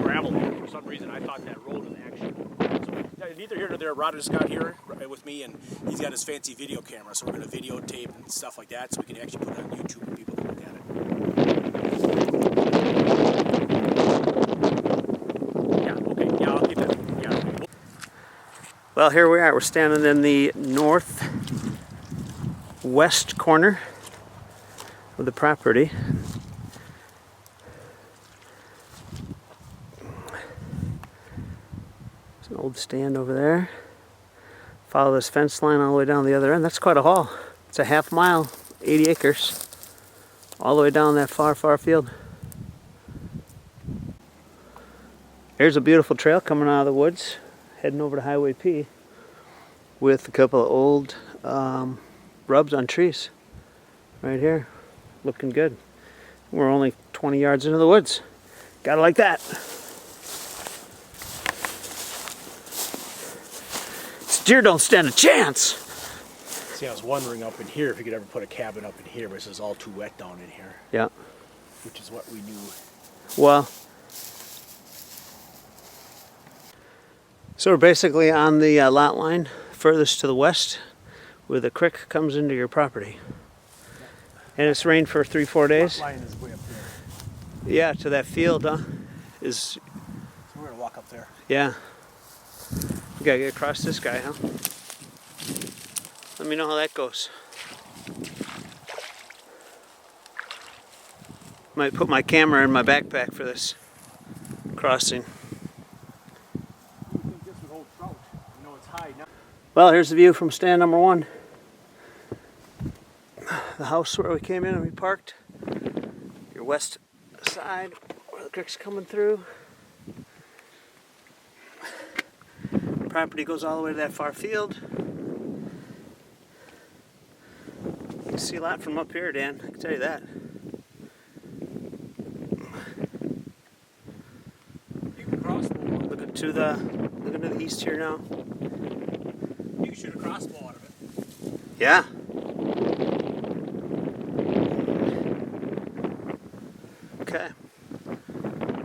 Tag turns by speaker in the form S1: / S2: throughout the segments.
S1: gravel here. For some reason, I thought that road was actually. So, neither here nor there. Rod just got here with me, and he's got his fancy video camera, so we're going to videotape and stuff like that, so we can actually put it on YouTube and people can look at it. Yeah. Okay. Yeah, I'll keep that. Yeah.
S2: Well, here we are. We're standing in the northwest corner of the property. There's an old stand over there. Follow this fence line all the way down the other end. That's quite a haul. It's a half mile, 80 acres, all the way down that far, far field. Here's a beautiful trail coming out of the woods, heading over to Highway P with a couple of old rubs on trees right here. Looking good. We're only 20 yards into the woods. Gotta like that. This deer don't stand a chance.
S1: See, I was wondering up in here if you could ever put a cabin up in here, but this is all too wet down in here.
S2: Yeah.
S1: Which is what we knew.
S2: Well, so we're basically on the lot line furthest to the west where the creek comes into your property. And it's rained for 3-4 days.
S1: Lot line is way up there.
S2: Yeah, to that field, huh?
S1: So we're going to walk up there.
S2: Yeah. We gotta get across this guy, huh? Let me know how that goes. Might put my camera in my backpack for this crossing. Well, here's the view from stand number 1. The house where we came in and we parked. Your west side where the creek's coming through. Property goes all the way to that far field. You can see a lot from up here, Dan, I can tell you that.
S1: You can cross the wall.
S2: Looking to the east here now.
S1: You can shoot a crossbow out of it.
S2: Yeah. Okay.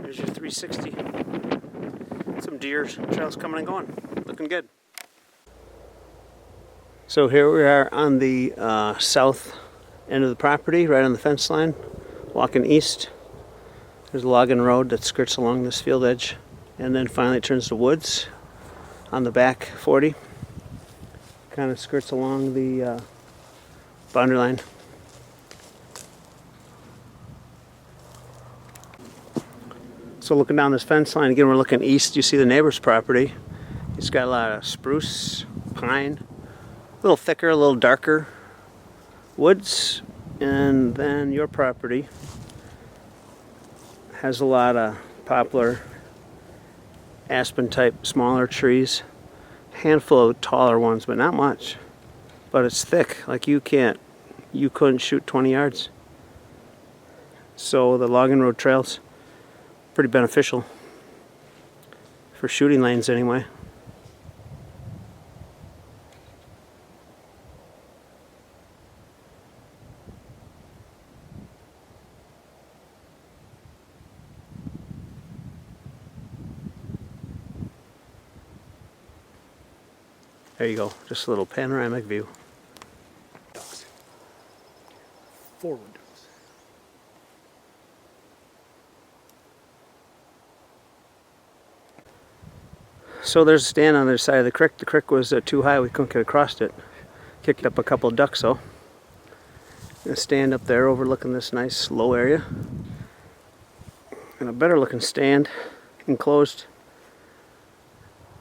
S2: There's your 360. Some deer trails coming and going. Looking good. So here we are on the south end of the property, right on the fence line, walking east. There's a logging road that skirts along this field edge, and then finally it turns to woods on the back 40. Kind of skirts along the boundary line. So looking down this fence line, again we're looking east, you see the neighbor's property. It's got a lot of spruce, pine, a little thicker, a little darker woods. And then your property has a lot of poplar, aspen type smaller trees. Handful of taller ones, but not much. But it's thick, like you couldn't shoot 20 yards. So the logging road trails, pretty beneficial for shooting lanes anyway. There you go, just a little panoramic view.
S1: Ducks. Forward ducks.
S2: So there's a stand on the other side of the creek. The creek was too high, we couldn't get across it. Kicked up a couple of ducks though. Gonna stand up there overlooking this nice low area. And a better looking stand, enclosed,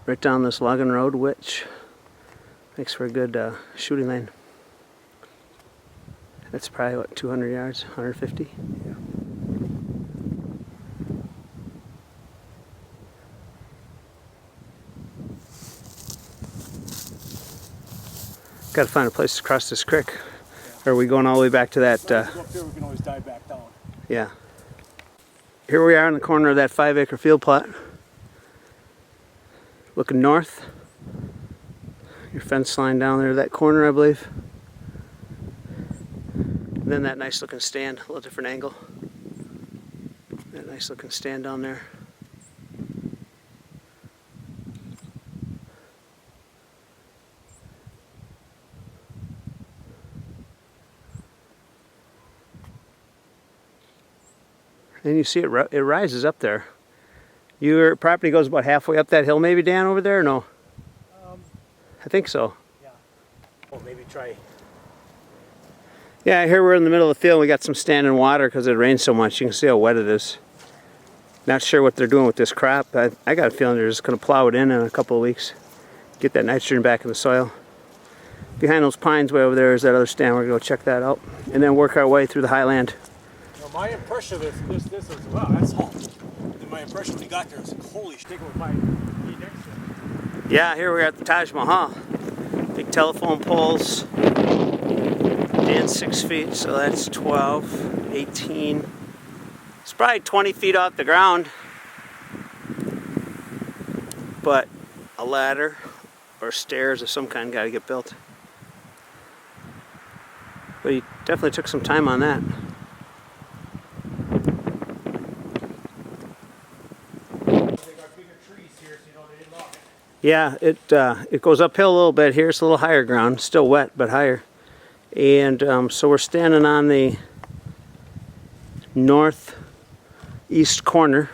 S2: right down this logging road, which makes for a good shooting lane. That's probably what, 200 yards, 150?
S1: Yeah.
S2: Got to find a place to cross this creek. Or are we going all the way back to that?
S1: Go up there, we can always dive back down.
S2: Yeah. Here we are in the corner of that 5-acre field plot. Looking north. Your fence line down there, that corner, I believe. And then that nice looking stand, a little different angle. That nice looking stand down there. and you see it rises up there. Your property goes about halfway up that hill, maybe, Dan, over there, or no? I think so.
S1: Yeah. Well, maybe try.
S2: Yeah, here we're in the middle of the field. We got some standing water because it rained so much. You can see how wet it is. Not sure what they're doing with this crop. I got a feeling they're just going to plow it in a couple of weeks. Get that nitrogen back in the soil. Behind those pines way over there is that other stand. We're going to go check that out. And then work our way through the highland.
S1: Well, my impression of this is, wow, that's all. And my impression when we got there was, holy shit, with my feet next to it.
S2: Yeah, here we're at the Taj Mahal. Big telephone poles. And 6 feet, so that's 12, 18. It's probably 20 feet off the ground. But a ladder or stairs of some kind got to get built. But he definitely took some time on that. Yeah, it goes uphill a little bit here. It's a little higher ground, still wet, but higher. And so we're standing on the northeast corner,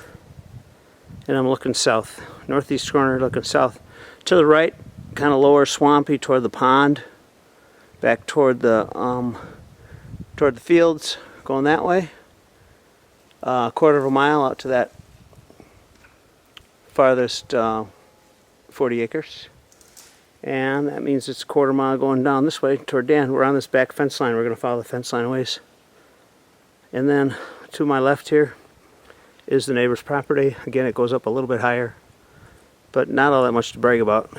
S2: and I'm looking south. Northeast corner, looking south. To the right, kind of lower swampy toward the pond, back toward the fields, going that way. A quarter of a mile out to that farthest 40 acres. And that means it's a quarter mile going down this way toward Dan. We're on this back fence line. We're going to follow the fence line a ways. And then to my left here is the neighbor's property. Again, it goes up a little bit higher, but not all that much to brag about.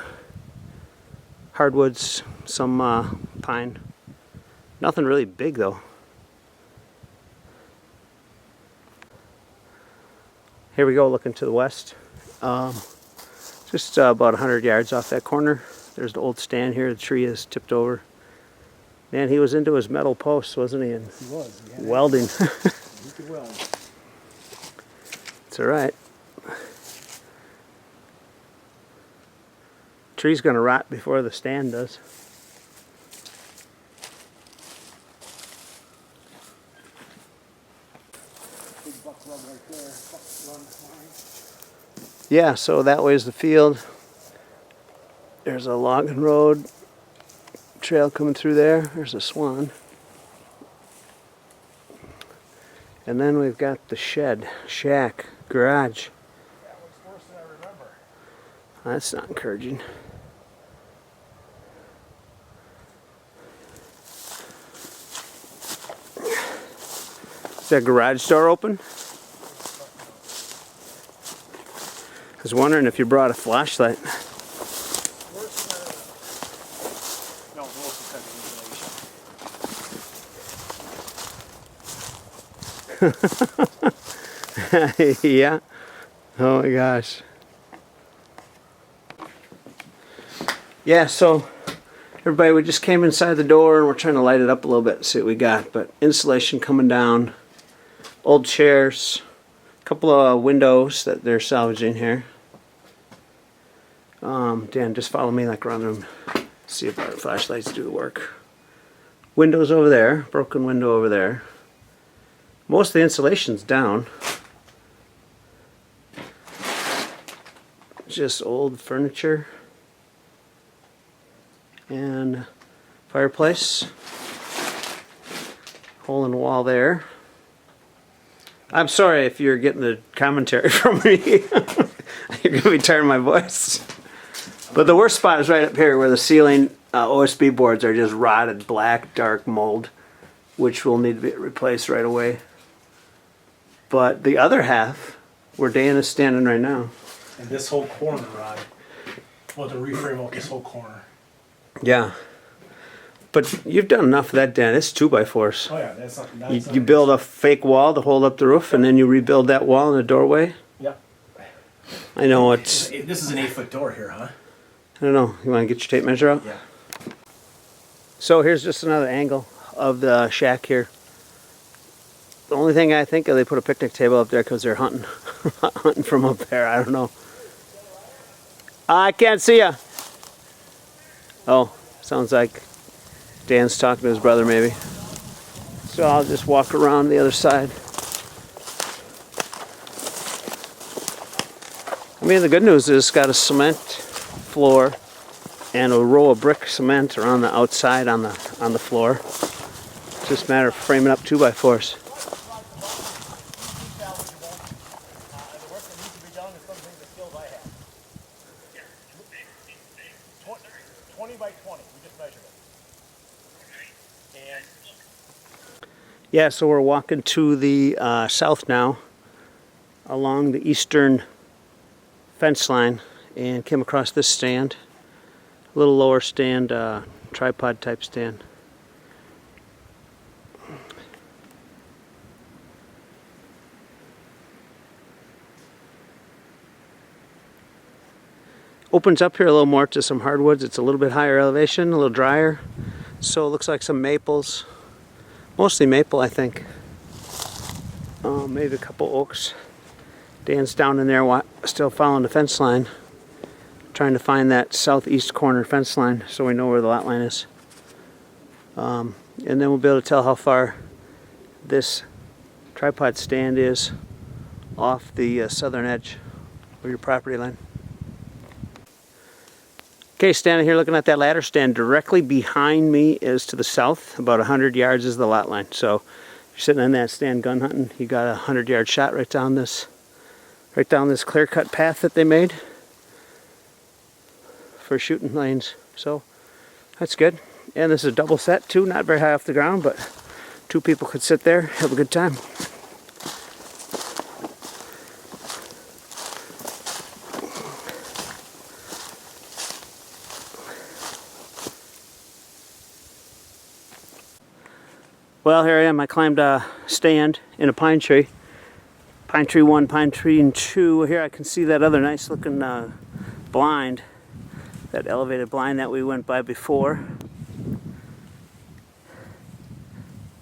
S2: Hardwoods, some pine. Nothing really big though. Here we go, looking to the west. Just about 100 yards off that corner. There's the old stand here. The tree is tipped over. Man, he was into his metal posts, wasn't he? And
S1: He was.
S2: welding.
S1: He could weld.
S2: It's all right. Tree's going to rot before the stand does.
S1: Big buck rub right there. Buck run line.
S2: Yeah, so that way is the field. There's a logging road trail coming through there. There's a swan. And then we've got the shed, shack, garage.
S1: That looks worse than I remember.
S2: That's not encouraging. Is that garage door open? I was wondering if you brought a flashlight.
S1: No, worse because of insulation.
S2: Yeah. Oh my gosh. Yeah, so everybody, we just came inside the door and we're trying to light it up a little bit and see what we got. But insulation coming down, old chairs, a couple of windows that they're salvaging here. Dan, just follow me like around the room. See if our flashlights do the work. Windows over there, broken window over there. Most of the insulation's down. Just old furniture and fireplace. Hole in the wall there. I'm sorry if you're getting the commentary from me. You're going to be tired of my voice. But the worst spot is right up here where the ceiling OSB boards are just rotted black, dark mold, which will need to be replaced right away. But the other half, where Dan is standing right now.
S1: And this whole corner, Rod. Well, to reframe out this whole corner.
S2: Yeah. But you've done enough of that, Dan. It's 2x4s.
S1: Oh yeah, that's not.
S2: You build a fake wall to hold up the roof, and then you rebuild that wall in the doorway.
S1: Yep.
S2: I know it's.
S1: This is an 8-foot door here, huh?
S2: I don't know. You want to get your tape measure out?
S1: Yeah.
S2: So here's just another angle of the shack here. The only thing I think of, they put a picnic table up there because they're hunting, hunting from up there. I don't know. I can't see ya. Oh, sounds like Dan's talking to his brother maybe. So I'll just walk around the other side. I mean, the good news is it's got a cement floor and a row of brick cement around the outside on the floor. It's just a matter of framing up 2x4s.
S1: The work that needs to be done is something the skills I have. 20 by 20, we just measured it. And
S2: Yeah, so we're walking to the south now, along the eastern fence line, and came across this stand. A little lower stand, tripod type stand. Opens up here a little more to some hardwoods. It's a little bit higher elevation, a little drier. So it looks like some maples. Mostly maple, I think. Maybe a couple oaks. Dan's down in there still following the fence line, trying to find that southeast corner fence line so we know where the lot line is. And then we'll be able to tell how far this tripod stand is off the southern edge of your property line. Okay, standing here looking at that ladder stand, directly behind me is to the south. About 100 yards is the lot line. So if you're sitting on that stand gun hunting, you got a 100-yard shot right down this clear-cut path that they made for shooting lanes. So that's good. And this is a double set too, not very high off the ground, but 2 people could sit there, have a good time. Well, here I am. I climbed a stand in a pine tree. Pine tree 1, pine tree 2. Here I can see that other nice looking blind. That elevated blind that we went by before.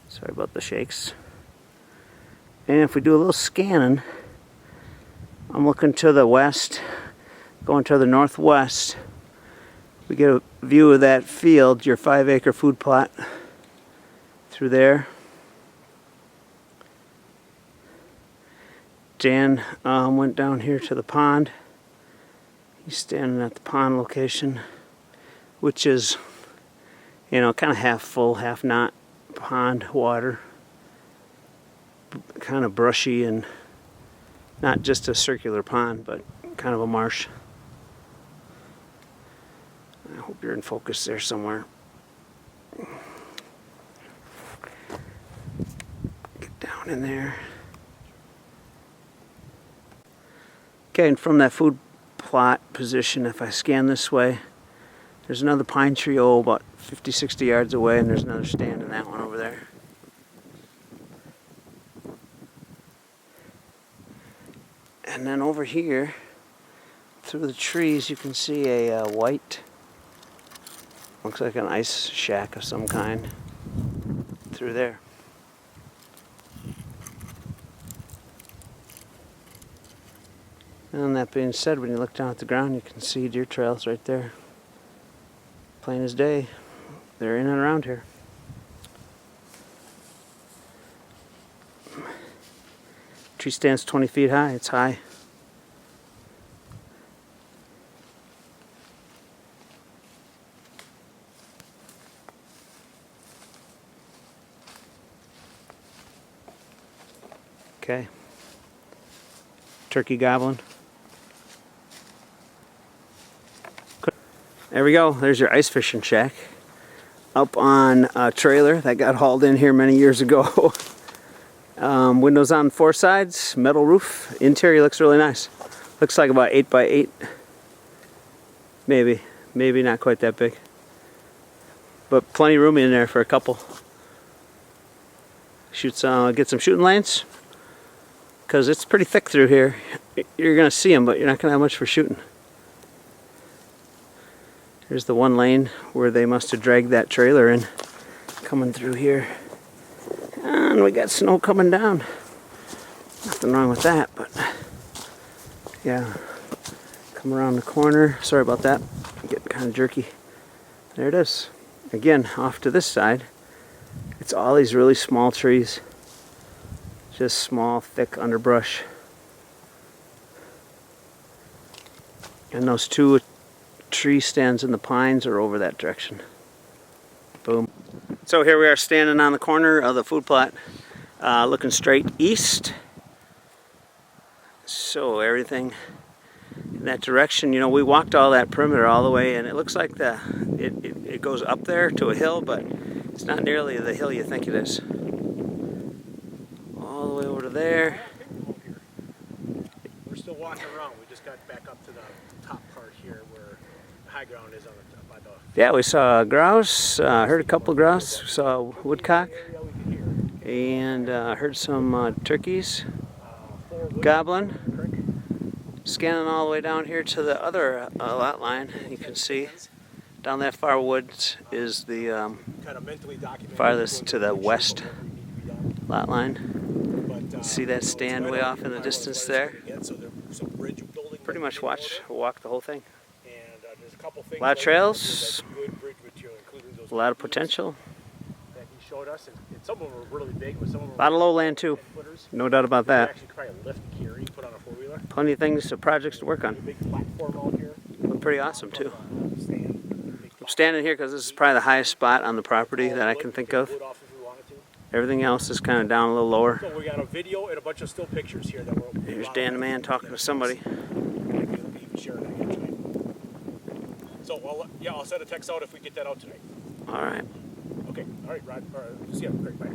S2: Sorry about the shakes. And if we do a little scanning, I'm looking to the west, going to the northwest. We get a view of that field, your 5-acre food plot. Through there. Dan went down here to the pond. He's standing at the pond location, which is, you know, kind of half full, half not pond water. Kind of brushy and not just a circular pond, but kind of a marsh. I hope you're in focus there somewhere. Down in there. Okay, and from that food plot position, if I scan this way, there's another pine tree, about 50-60 yards away, and there's another stand in that one over there. And then over here, through the trees, you can see a white, looks like an ice shack of some kind, through there. And that being said, when you look down at the ground, you can see deer trails right there. Plain as day. They're in and around here. Tree stands 20 feet high. It's high. Okay. Turkey gobbling. There we go. There's your ice fishing shack. Up on a trailer that got hauled in here many years ago. Windows on 4 sides, metal roof. Interior looks really nice. Looks like about 8 by 8. Maybe not quite that big. But plenty of room in there for a couple. Get some shooting lanes. Because it's pretty thick through here. You're going to see them, but you're not going to have much for shooting. Here's the one lane where they must have dragged that trailer in, coming through here. And we got snow coming down. Nothing wrong with that, but yeah. Come around the corner. Sorry about that. I'm getting kind of jerky. There it is. Again, off to this side, it's all these really small trees. Just small, thick underbrush. And those two tree stands in the pines are over that direction. Boom. So here we are standing on the corner of the food plot, looking straight east. So everything in that direction, you know, we walked all that perimeter all the way, and it looks like it goes up there to a hill, but it's not nearly the hill you think it is. All the way over to there.
S1: We're still walking around. We just got back up to the top part here where the high ground is on the, by the...
S2: Yeah, we saw grouse, heard a couple of grouse, saw woodcock, and heard some turkeys gobbling. Scanning all the way down here to the other lot line, you can see down that far woods is the farthest to the west lot line. See that stand way off in the distance there? Pretty much walk the whole thing. A lot of trails, a lot of potential.
S1: Showed us, and some of them were really big, but some of them
S2: a lot of lowland too, no doubt about that.
S1: actually probably lift, carry, put on a four-wheeler.
S2: Plenty of things, projects to work on.
S1: Big platform out here.
S2: Look pretty awesome too. I'm standing here because this is probably the highest spot on the property that I can think of. Everything else is kind of down a little lower.
S1: So we got a video and a bunch of still pictures here that we're...
S2: Here's Dan the Man talking to somebody.
S1: So I'll send a text out if we get that out tonight.
S2: All right.
S1: Okay, all right, Rod. All right, see ya. Great, bye.